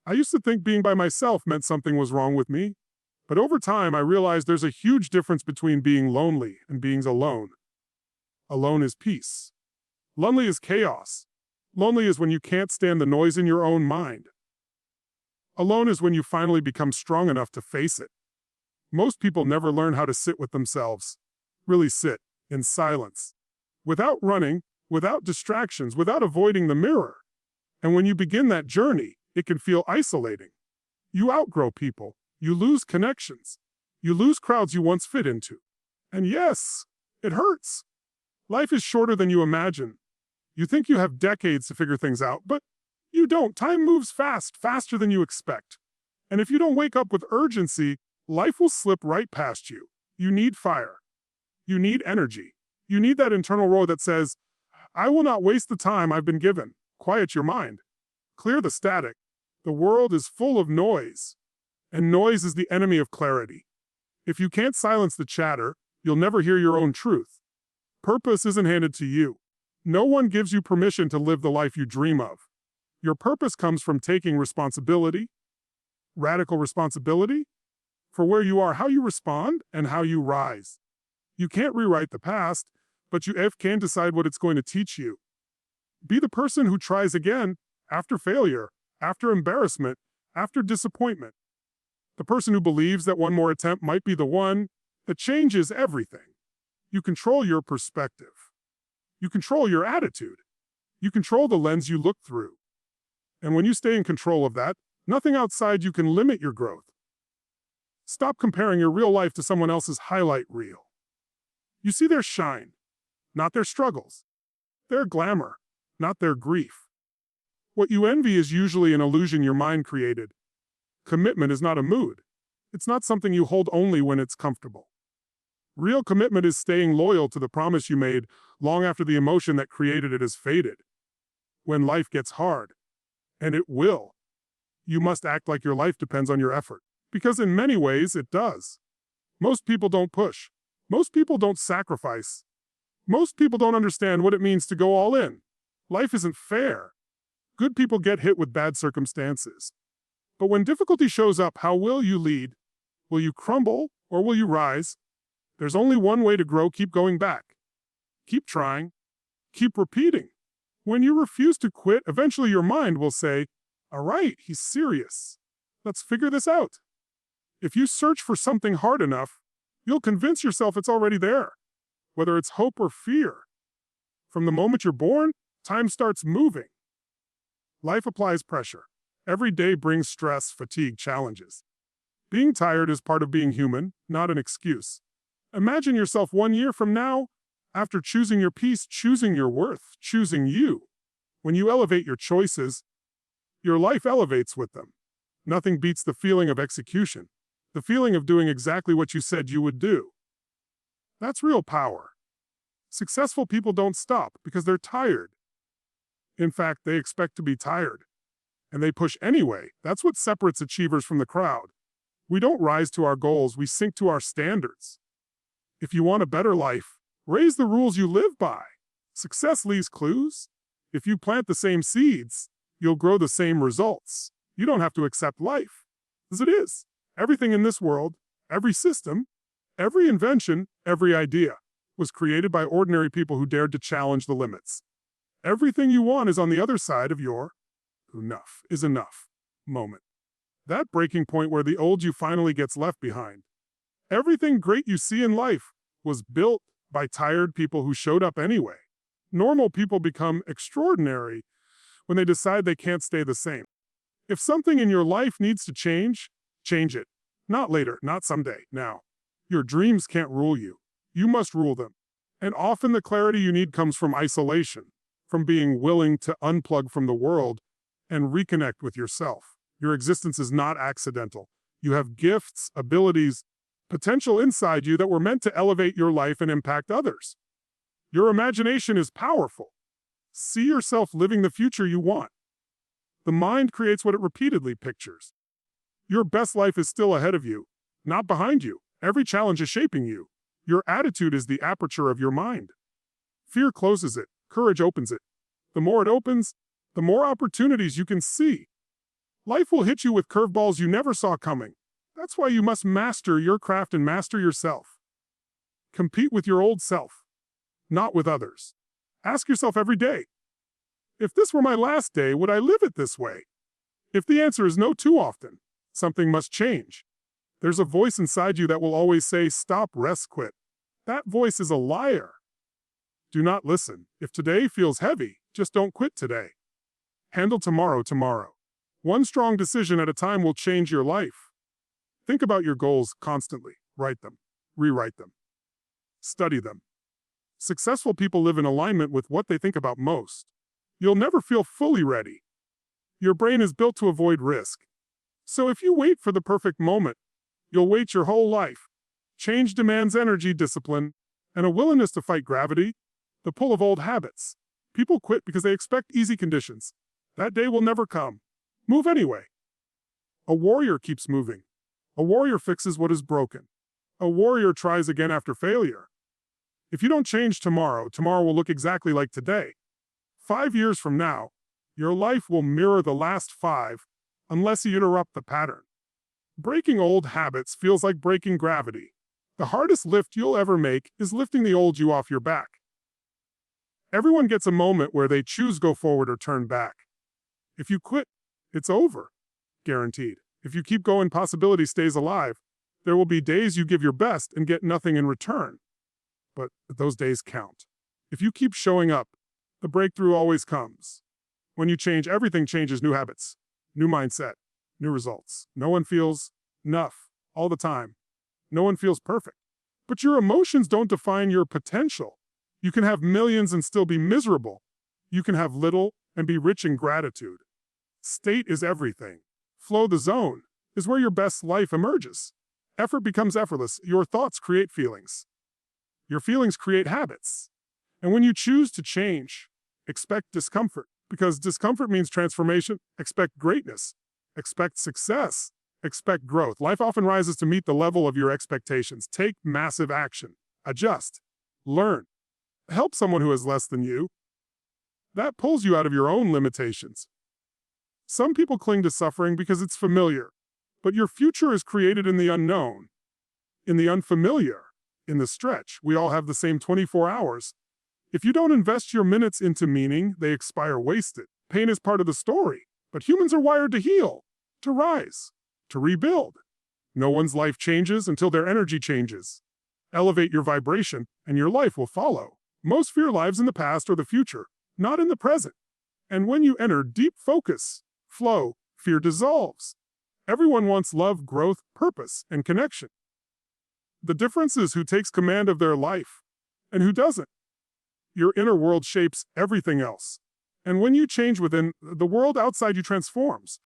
I used to think being by myself meant something was wrong with me, but over time I realized there's a huge difference between being lonely and being alone. Alone is peace. Lonely is chaos. Lonely is when you can't stand the noise in your own mind. Alone is when you finally become strong enough to face it. Most people never learn how to sit with themselves. Really sit, in silence. Without running, without distractions, without avoiding the mirror. And when you begin that journey, it can feel isolating. You outgrow people. You lose connections. You lose crowds you once fit into. And yes, it hurts. Life is shorter than you imagine. You think you have decades to figure things out, but you don't. Time moves fast, faster than you expect. And if you don't wake up with urgency, life will slip right past you. You need fire. You need energy. You need that internal roar that says, I will not waste the time I've been given. Quiet your mind. Clear the static. The world is full of noise, and noise is the enemy of clarity. If you can't silence the chatter, you'll never hear your own truth. Purpose isn't handed to you. No one gives you permission to live the life you dream of. Your purpose comes from taking responsibility, radical responsibility, for where you are, how you respond, and how you rise. You can't rewrite the past, but you can decide what it's going to teach you. Be the person who tries again after failure, after embarrassment, after disappointment. The person who believes that one more attempt might be the one that changes everything. You control your perspective. You control your attitude. You control the lens you look through. And when you stay in control of that, nothing outside you can limit your growth. Stop comparing your real life to someone else's highlight reel. You see their shine, not their struggles. Their glamour, not their grief. What you envy is usually an illusion your mind created. Commitment is not a mood. It's not something you hold only when it's comfortable. Real commitment is staying loyal to the promise you made long after the emotion that created it has faded. When life gets hard, and it will, you must act like your life depends on your effort, because in many ways it does. Most people don't push. Most people don't sacrifice. Most people don't understand what it means to go all in. Life isn't fair. Good people get hit with bad circumstances. But when difficulty shows up, how will you lead? Will you crumble or will you rise? There's only one way to grow. Keep going back. Keep trying. Keep repeating. When you refuse to quit, eventually your mind will say, all right, he's serious. Let's figure this out. If you search for something hard enough, you'll convince yourself it's already there, whether it's hope or fear. From the moment you're born, time starts moving. Life applies pressure. Every day brings stress, fatigue, challenges. Being tired is part of being human, not an excuse. Imagine yourself 1 year from now, after choosing your peace, choosing your worth, choosing you. When you elevate your choices, your life elevates with them. Nothing beats the feeling of execution, the feeling of doing exactly what you said you would do. That's real power. Successful people don't stop because they're tired. In fact, they expect to be tired. And they push anyway. That's what separates achievers from the crowd. We don't rise to our goals, we sink to our standards. If you want a better life, raise the rules you live by. Success leaves clues. If you plant the same seeds, you'll grow the same results. You don't have to accept life as it is. Everything in this world, every system, every invention, every idea was created by ordinary people who dared to challenge the limits. Everything you want is on the other side of your enough is enough moment. That breaking point where the old you finally gets left behind. Everything great you see in life was built by tired people who showed up anyway. Normal people become extraordinary when they decide they can't stay the same. If something in your life needs to change, change it. Not later, not someday, now. Your dreams can't rule you. You must rule them. And often the clarity you need comes from isolation, from being willing to unplug from the world and reconnect with yourself. Your existence is not accidental. You have gifts, abilities, potential inside you that were meant to elevate your life and impact others. Your imagination is powerful. See yourself living the future you want. The mind creates what it repeatedly pictures. Your best life is still ahead of you, not behind you. Every challenge is shaping you. Your attitude is the aperture of your mind. Fear closes it, courage opens it. The more it opens, the more opportunities you can see. Life will hit you with curveballs you never saw coming. That's why you must master your craft and master yourself. Compete with your old self, not with others. Ask yourself every day, if this were my last day, would I live it this way? If the answer is no too often, something must change. There's a voice inside you that will always say, stop, rest, quit. That voice is a liar. Do not listen. If today feels heavy, just don't quit today. Handle tomorrow tomorrow. One strong decision at a time will change your life. Think about your goals constantly. Write them. Rewrite them. Study them. Successful people live in alignment with what they think about most. You'll never feel fully ready. Your brain is built to avoid risk. So if you wait for the perfect moment, you'll wait your whole life. Change demands energy, discipline, and a willingness to fight gravity, the pull of old habits. People quit because they expect easy conditions. That day will never come. Move anyway. A warrior keeps moving. A warrior fixes what is broken. A warrior tries again after failure. If you don't change tomorrow, tomorrow will look exactly like today. 5 years from now, your life will mirror the last 5, unless you interrupt the pattern. Breaking old habits feels like breaking gravity. The hardest lift you'll ever make is lifting the old you off your back. Everyone gets a moment where they choose go forward or turn back. If you quit, it's over. Guaranteed. If you keep going, possibility stays alive. There will be days you give your best and get nothing in return. But those days count. If you keep showing up, the breakthrough always comes. When you change, everything changes. New habits, new mindset, new results. No one feels enough all the time. No one feels perfect. But your emotions don't define your potential. You can have millions and still be miserable. You can have little and be rich in gratitude. State is everything. Flow, the zone, is where your best life emerges. Effort becomes effortless. Your thoughts create feelings. Your feelings create habits. And when you choose to change, expect discomfort, because discomfort means transformation. Expect greatness. Expect success. Expect growth. Life often rises to meet the level of your expectations. Take massive action. Adjust. Learn. Help someone who has less than you. That pulls you out of your own limitations. Some people cling to suffering because it's familiar, but your future is created in the unknown, in the unfamiliar, in the stretch. We all have the same 24 hours. If you don't invest your minutes into meaning, they expire wasted. Pain is part of the story, but humans are wired to heal, to rise, to rebuild. No one's life changes until their energy changes. Elevate your vibration, and your life will follow. Most fear lives in the past or the future, not in the present. And when you enter deep focus, flow, fear dissolves. Everyone wants love, growth, purpose, and connection. The difference is who takes command of their life and who doesn't. Your inner world shapes everything else. And when you change within, the world outside you transforms.